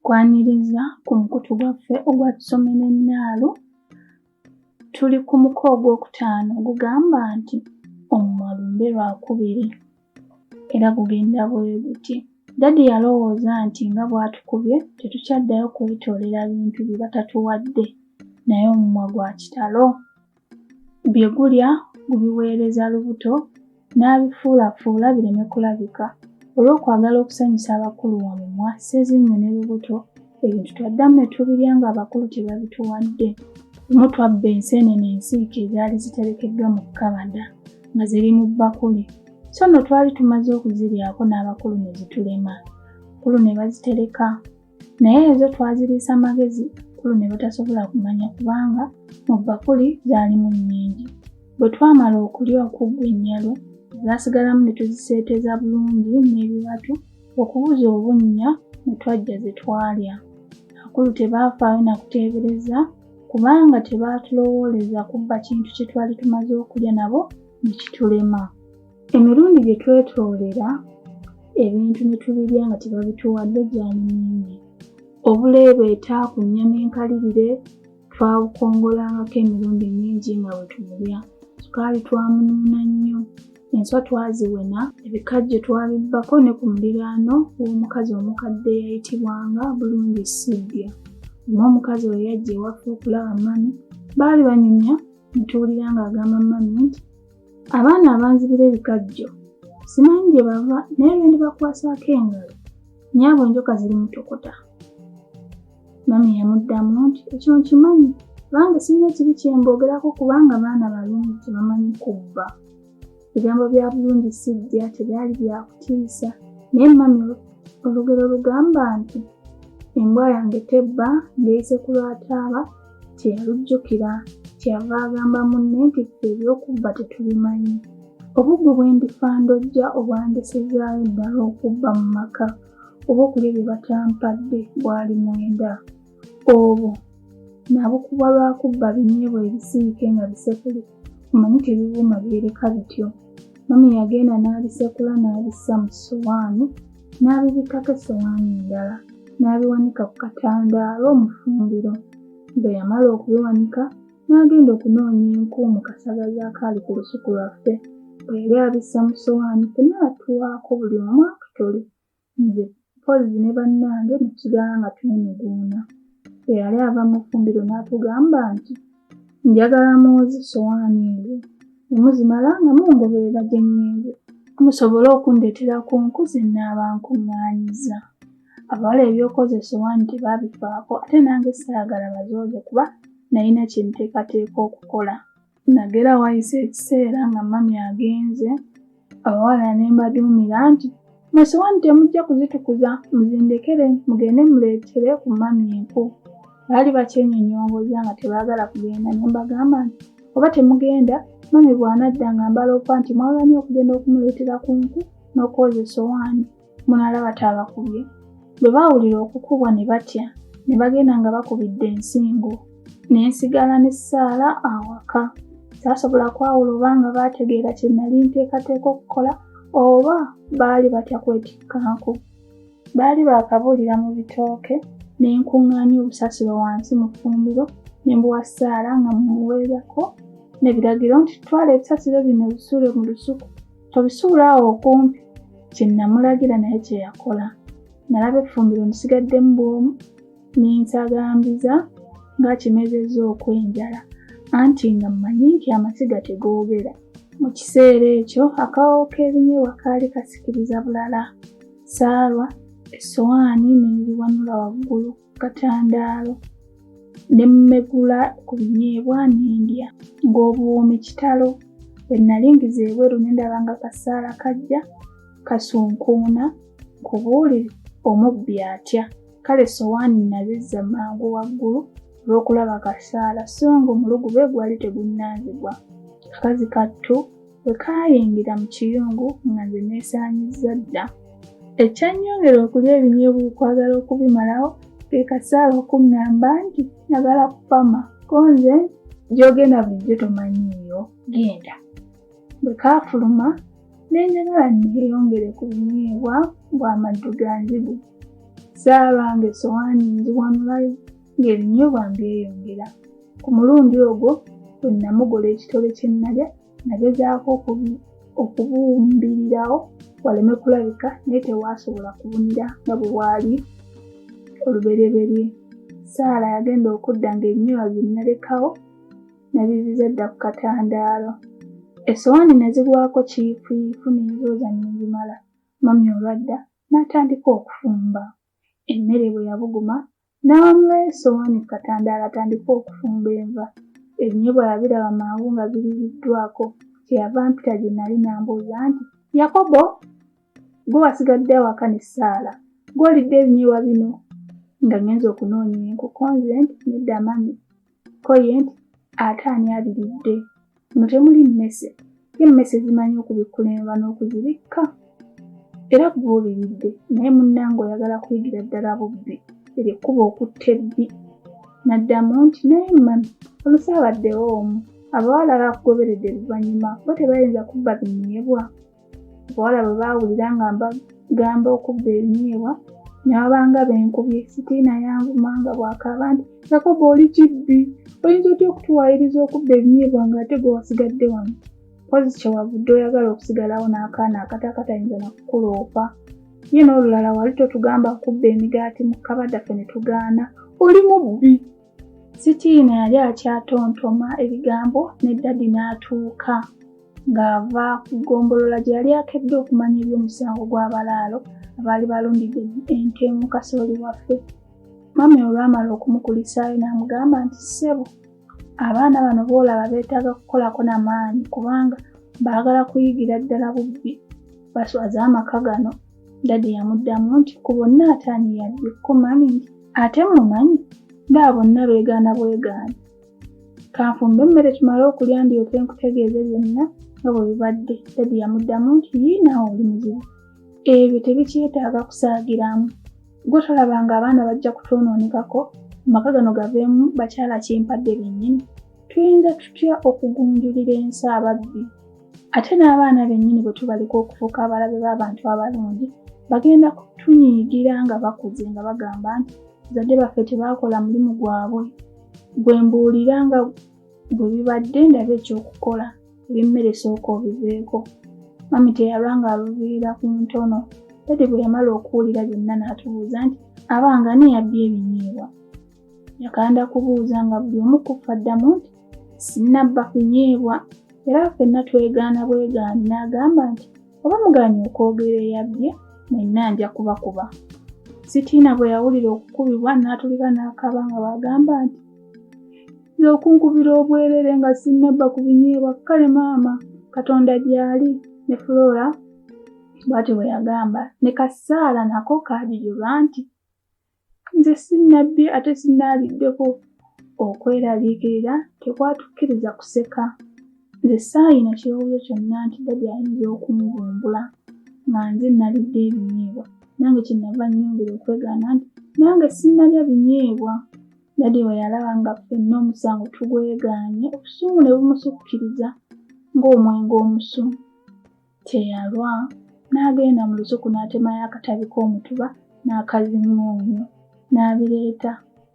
Tukwaniriza ku mukutu gwaffe ogwatusomera ennaalu. Tuli ku muko ogwokutaano ogugamba nti omumwa lumbe lwakubiri, era gugenda bwe guti. Dadi yalowooza nti nga bw'atukubye tetukyaddayo kwetoolera bintu bye batatuwadde, naye omumwa gwa kitalo. Bye gulya gubiweereza lubuto n'abifuulafuula bireme kulabika. Olw'okwagala okusanyusa abakulu wamumwa, Ssezinnyo ne lubuto ebintu twaddamu ne tubirya ng'abakulu tebabituwadde. Lumu twabba enseenene ensiike ezaali ziterekeddwa mu kkabada nga ziri mu bbakuli, so nno twali tumaze okuziryako n'abakulu ne zitulema. Abakulu ne bazitereka, naye ezo twaziriisa magezi, abakulu ne batasobola kumanya kubanga mu bbakuli zaalimu nnyingi. Bwe twamala okulya okuggwa ennyalo, zaasigalamu ne tuziseeteza bulungi n'ebibatu okubuza obunnya ne twajja ze twalya. Abakulu tebaafaayo na kuteebereza kubanga tebaatulowooleza kubba kintu kye twali tumaze okulya nabo ne kitulema. Emirundi gye twetoolera ebintu ne tubirya nga tebabituwadde gyali mingi. Obuleebeeta ku nnyama enkalirire twabukongolangako emirundi mingi nga bwe tumulya. Sukaali twamunuuna nnyo, enswa twaziwena, ebikajjo twabibbako ne ku muliraano w'omukazi omukadde eyayitibwanga Bulungi Sylvia. Omu omukazi we yajja ewaffe okulaba mami, baali banyumya ne tuwulira ng'agamba mami nti, abaana abanzibira ebikajjo simanyi gye bava naye bwe ndibakwasaako engalo nnyabo enjoka ziri mutokota. Mami yamuddamu nti ekyo nkimanyi kubanga sirina kibi kye mboogerako kubanga baana balungi tebamanyi kubba. Ebigambo bya Bulungi Sylvia tebyali bya kutiisa, naye mami olugero lugamba nti embwa yange tebba ng'eyise ku lwataaba teyalujjukira, kyeyava agamba munne nti ffe eby'okubba tetubimanyi. Obuggo bwe ndifandojja obwandesezaayo ddala okubba mu maka oba okulya bye batampadde bwali mwenda. Obwo nabukuba lwa kubba binyeebwa ebisiike nga bisekule, omanyi tebibuuma byereka bityo. Mami yagenda n'abisekula n'abissa mu ssowaani n'abibikako essowaani endala n'abiwanika ku katandaalo mu ffumbiro. Bwe yamala okubiwanika n'agenda okunoonya enku mu kasagazi akaali ku lusuku lwaffe. Bwe yali abissa mu ssowaani ffenna atuwaako buli omu akatole, nze mpozzi ne bannange ne tusigala nga twenuguuna. Bwe yali ava mu ffumbiro n'atugamba nti njagala mwoze essowaani ezo, ne muzimala nga mungoberera gye ngenze musobole okundeetera ku nku ze nnaaba nkuŋŋaanyizza. Abawala ebyokoza essowaani tebaabifaako ate nange saagala bazooze kuba nalina kye nteekateeka okukola. Nagera wayise ekiseera nga mami agenze, abawala ne mbaduumira nti mmwe essowaani temujja kuzitukuza, muzindekere mugende muleetere ku mami enku. Baali bakyennyonnyongoza nga tebaagala kugenda, ne mbagamba nti oba temugenda mami bw'anadda nga mbaloopa nti mwaganye okugenda okumuleetera ku nku n'okwoza essowaani munaalaba taabakubye. Bwe baawulira okukubwa ne batya, ne bagenda nga bakubidde ensingo. Ne nsigala ne Saala awaka. Saasobola kwawula oba nga baategeera kye nali nteekateeka okukola oba baali batya kwetikka nku. Baali baakabuulira mu bitooke ne nkuŋŋaanya obusasiro wansi mu ffumbiro ne mbuwa Saala nga mumuweerako n'ebiragiro nti twala ebisasiro bino bisuule mu lusuku, tobisuula awo okumpi. Kye namulagira naye kye yakola. Nalaba effumbiro nsigaddemu bw'omu ne nsagambiza ng'akimezezza okwenjala, anti nga mmanyi nti amasiga tegoogera. Mu kiseera ekyo akawoowo k'ebinyeebwa kaali kasikiriza bulala. Saalwa essowaani ne nziwanula waggulu ku katandaalo ne mmegula ku binyeebwa n'endya ng'obuwoomi kitalo. Bwe nali ngize ebweru ne ndaba nga Kasaala kajja kasunkuuna nkubuulire omubbi atya. Kale essowaani nazizza mangu waggulu olw'okulaba Kasaala so ng'omulugube gwali tegunnanzigwa. Kakazi kattu bwe kaayingira mu kiyungu nga nze neesaanyizza dda. Ekyannyongera okulya ebinyeebwa okwagala okubimalawo ke Kasaala okuŋŋamba nti njagala kupama, ko nze gy'ogenda bulijjo tomanyiiyo, genda. Bwe kaafuluma ne njagala neeyongere ku binyeebwa bw'amaddu ga nzigu. Saalwa ng'essowaani nziwanulayo ng'ebinyeebwa mbyeyongera. Ku mulundi ogwo bwe namugola ekitole kye nnalya nagezaako okubumbirirawo waleme kulabika naye tewaasobola kubunira nga bwe waali olubereberye. Saala yagenda okudda ng'ebinyeebwa bye nalekawo nabiziza dda ku katandaalo. Essowaani nazigwako kiifuifu n'enzooza n'ezimala. Mami olwadda n'atandika okufumba. Emmere bwe yabuguma n'awamulayo essowaani ku katandaalo atandika okufumba enva. Ebinyeebwa yabiraba mangu nga biririddwako. Kyeyava mpita gye nali n'ambuuza nti, Yakobo, gwe wasigadde awaka ne Saala, gw'olidde ebinyeebwa bino? Nga ngenza okunoonya enkoko nze nti nedda mami. Ko ye nti ate ani abiridde? Muno temuli mmese. Ye emmese zimanyi okubikkula enva n'okuzibikka. Era gwe obiridde naye munnange oyagala kuyigira ddala bubbi. Eryo ekkubo okutta ebbi. N'addamu nti naye mami olusaabaddewo omu. Abawala bakugoberedde luvannyuma bo tebayinza kubba binyeebwa. Abawala bwe baawulira nga mbagamba okubba ebinyeebwa ne babanga benkubye Sitiina yanvuma nga bw'akaaba nti Yakobo oli kibbi, oyinza otya okutuwaayiriza okubba ebinyeebwa ng'ate gwe wasigadde wano? Mpozi kyewavudde oyagala okusigalawo n'akaana akato akatayinza na kukuloopa. Ye n'olulala wali totugamba okubba emigaati mu kabada ffe ne tugaana. Oli mubbi. Sitiina yali akyatontoma ebigambo ne Daddy n'atuuka ng'ava ku ggombolola gye yali akedde okumanya eby'omusango gw'abalaalo abaali balundidde ente mu kasooli waffe. Mami olwamala okumukulisaayo n'amugamba nti ssebo, abaana bano boolaba beetaaga kukolako n'amaanyi kubanga baagala kuyigira ddala bubbi baswaze amaka gano. Daddy yamuddamu nti ku bonna ate ani yabbi? Ko mami nti ate mumanyi ndaba bonna beegaana bwegaana. Kanfumbe emmere tumale okulya ndyoke nkutegeeze byonna nga bwe bibadde. Daddy yamuddamu nti yiinaawe oli muzibu. Ebyo tebikyetaaga kusaagiramu. Gwe tolabanga abaana bajja kutwonoonekako, amaka gano gaveemu bakyala kimpadde bennyini. Tuyinza tutya okugunjulira ensi ababbi? Ate n'abaana bennyini bwe tubaleka okufuuka abalabe b'abantu abalungi bagenda kutunyiigira nga bakuze nga bagamba nti bazadde baffe tebaakola mulimu gwabwe. Gwe mbuulira nga bwe bibadde ndaba ekyokukola, eby'emmere sooka obiveeko. Mami teyalwa ng'aluviira ku ntono. Daddy bwe yamala okuwulira byonna n'atubuuza nti abange ani yabbye ebinyeebwa? Yakanda kubuuza nga buli omu ku ffe addamu nti sinnabba binyeebwa. Era ffenna twegaana bwegaani n'agamba nti oba mugaanye okwogera eyabbye mwenna nja kubakuba. Sitiina bwe yawulira okukubibwa n'atulika n'akaaba nga bw'agamba nti nze okunkubira obwerere nga sinnabba ku binyeebwa, kale maama Katonda gy'ali. Ne Flora bw'atyo bwe yagamba, ne Kasaala nako kaajijulwa nti nze sinnabbye ate sinnaaliddeko. Okweraliikirira tekwatukkiriza kuseka. Nze saayina kirowoozo kyonna nti Daddy ayinza okumubumbula nga nze nalidde ebinyeebwa. Nange kyenava nnyongera okwegaana nti nange sinnalya binyeebwa. Daddy bwe yalaba nga ffenna omusango tugwegaanye, obusungu ne bumusukkiriza ng'omwenge omusu. Teyalwa n'agenda mu lusuku n'atemayo akatabi k'omutuba n'akaziŋŋoonyo n'abireeta.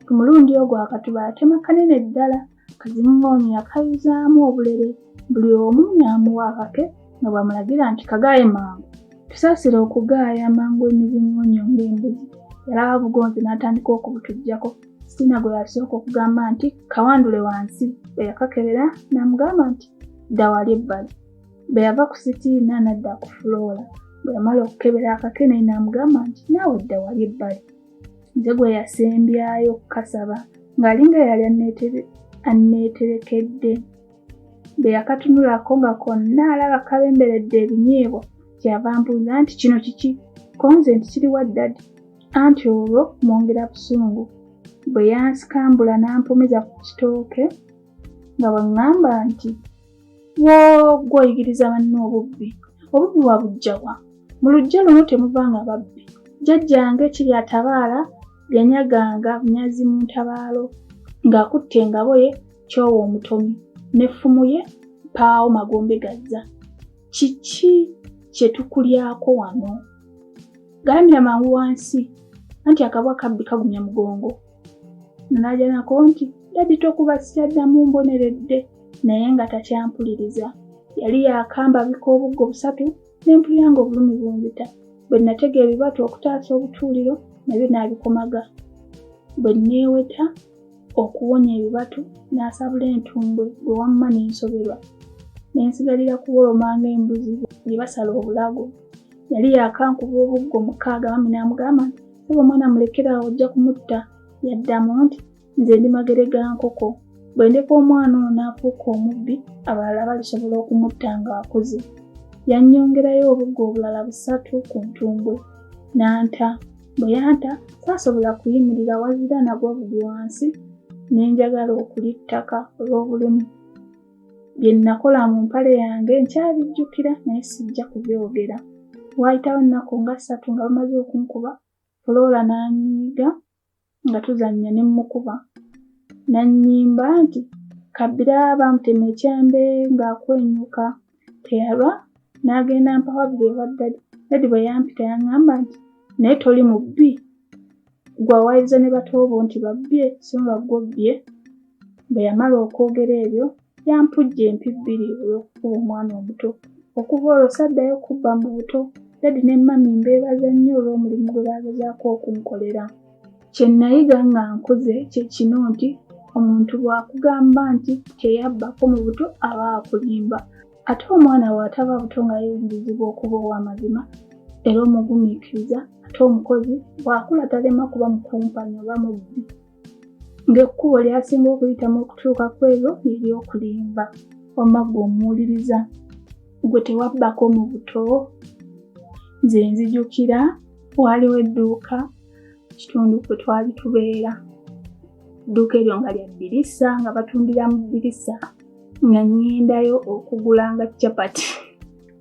Ku mulundi ogwo akatuba yatema kanene ddala. Akaziŋŋoonyo yakayuzaamu obulere, buli omu n'amuwa akake nga bw'amulagira nti kagaaye mangu. Tusaasira okugaaya mangu emiziŋŋoonyo ng'embuzi. Yalaba bugonzi n'atandika okubutuggyako. Sitiina gwe yasooka okugamba nti kawandule wansi. Bwe yakakebera n'amugamba nti dda wali ebbali. Bwe yava ku Sitiina n'adda ku Flora. Bwe yamala okukebera akakene n'amugamba nti naawe dda wali ebbali. Nze gwe yasembyayo okukasaba ng'alinga yali anneeterekedde. Bwe yakatunulako nga konna alaba kabemberedde ebinyeebwa kyeyava ambuuza nti kino kiki? Ko nze nti kiri wa Daddy? Anti olwo mwongera busungu. Bwe yansikambula n'ampomeza ku kitooke nga bw'aŋŋamba nti woo gwe oyigiriza banno obubbi. Obubbi wabuggya wa? Mu luggya luno temuvanga babbi. Jjajjange kiri atabaala yanyaganga bunyazi mu ntabaalo ng'akutte engabo ye Kyowa Omutomi n'effumu ye Mpaawo Magombe Gazza. Kiki kye tukulyako wano? Galamira mangu wansi. anti akabwa kabbi kagumya mugongo. N'ajja nako nti dadi tokuba sikyaddamu mboneredde, naye nga takyampuliriza. Yali yakamba bikobuggo busatu n'empulira ng'obulumi bumpita. Bwe natega ebibatu okutaasa obutuuliro nabyo n'abikomaga. Bwe neeweta okuwonya ebibatu n'asabula entumbwe gwe wamma n'ensoberwa. N'ensigalira kuwoloma ng'embuzi gye basala obulago. Yali yakankuba obuggo 6 mami n'amugamba nti sebo omwana mulekerawo ojja kumutta. Yaddamu nti nze ndi magere ga nkoko. Bwe ndeka omwana ono n'afuuka omubbi abalala balisobola okumutta ng'akuze. Yannyongerayo obuggo obulala 3 ku ntumbwe. N'anta. Bwe yanta saasobola kuyimirira wazira nagwa buli wansi n'enjagala okulya ettaka olw'obulumi. Bye nakola mu mpale yange nkyabijjukira naye sijja kubyogera. Waayitawo ennaku nga 3 nga bamaze okunkuba, Flora n'anyiiga nga tuzannya ne mmukuba. Nannyimba nti Kabbira bamutema ekyambe ng'akwenyuka. Teyalwa n'agenda mpawa biri ewa Dadi. Dadi bwe yampita yaŋŋamba nti naye toli mubbi. Gwe awaayiriza ne batoobo nti babbye so nga gwobbye. Bwe yamala okwogera ebyo yampujja empi 2 olw'okukuba omwana omuto. Okuva olwo saddayo kubba mu buto. Dadi ne mami mbeebaza nnyo olw'omulimu gwe baagezaako okunkolera. Kye nayiga nga nkuze kye kino nti omuntu bw'akugamba nti teyabbako mu buto aba akulimba. Ate omwana bw'ataba buto nga yeebuuzibwa okuba ow'amazima era omugumiikiriza, ate omukozi bw'akula talema kuba mukumpanya oba mubbi. Ng'ekkubo ly'asinga okuyitamu okutuuka ku ebyo ery'okulimba. Wamma ggwe omuwuliriza, gwe tewabbako mu buto? Nze nzijukira waaliwo edduuka kitundu kwe twali tubeera. Edduuka eryo nga lya Bbilisa, nga batundira mu Bbilisa, nga ŋŋendayo okugulanga capati.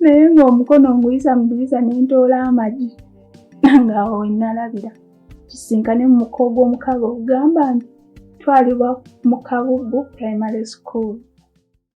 Naye ng'omukono nguyisa mu Bbilisa ne ntoola amagi ng'awo we nalabira. Tusinkane mu muko ogw'omukago ogugamba nti twalibwa mu Kabubbu Primary School.